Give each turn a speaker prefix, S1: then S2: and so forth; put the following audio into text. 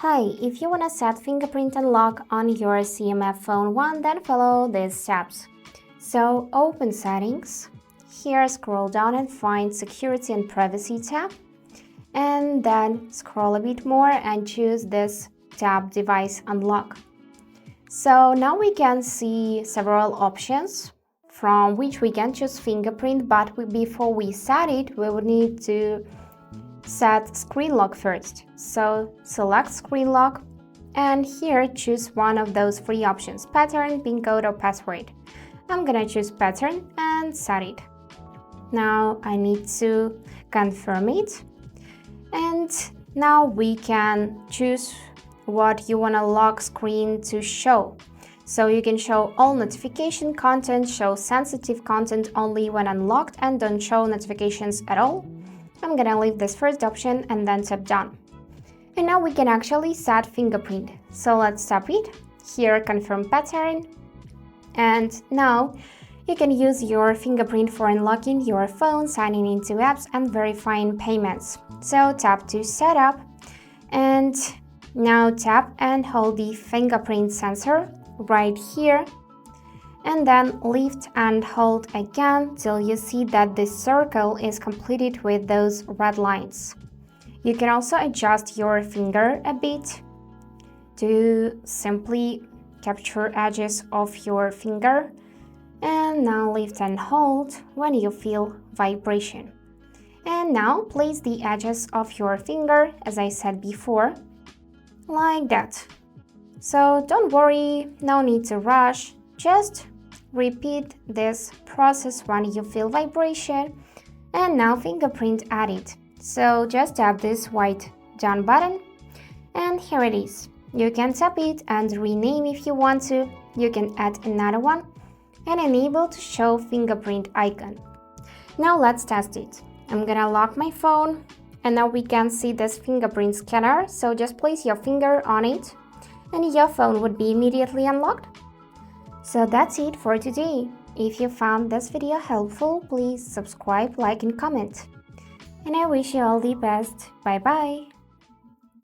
S1: Hi, if you want to set fingerprint unlock on your CMF Phone 1, then follow these steps. So open Settings, here scroll down and find Security and Privacy tab, and then scroll a bit more and choose this tab Device Unlock. So now we can see several options from which we can choose fingerprint, but before we set it, we would need to set screen lock first. So select screen lock and here choose one of those three options: pattern, pin code or password. I'm gonna choose pattern and set it. Now I need to confirm it, and now we can choose what you want to lock screen to show. So you can show all notification content, show sensitive content only when unlocked, and don't show notifications at all. I'm gonna leave this first option and then tap done. And now we can actually set fingerprint. So let's tap it. Here confirm pattern. And now you can use your fingerprint for unlocking your phone, signing into apps and verifying payments. So tap to set up and now tap and hold the fingerprint sensor right here. And then lift and hold again till you see that this circle is completed with those red lines. You can also adjust your finger a bit to simply capture edges of your finger. And now lift and hold when you feel vibration. And now place the edges of your finger, as I said before, like that. So don't worry, no need to rush, just repeat this process when you feel vibration. And now fingerprint added. So just tap this white done button and here it is. You can tap it and rename if you want to. You can add another one and enable to show fingerprint icon. Now let's test it. I'm gonna lock my phone and now we can see this fingerprint scanner. So just place your finger on it and your phone would be immediately unlocked. So that's it for today. If you found this video helpful, please subscribe, like and comment. And I wish you all the best. Bye bye!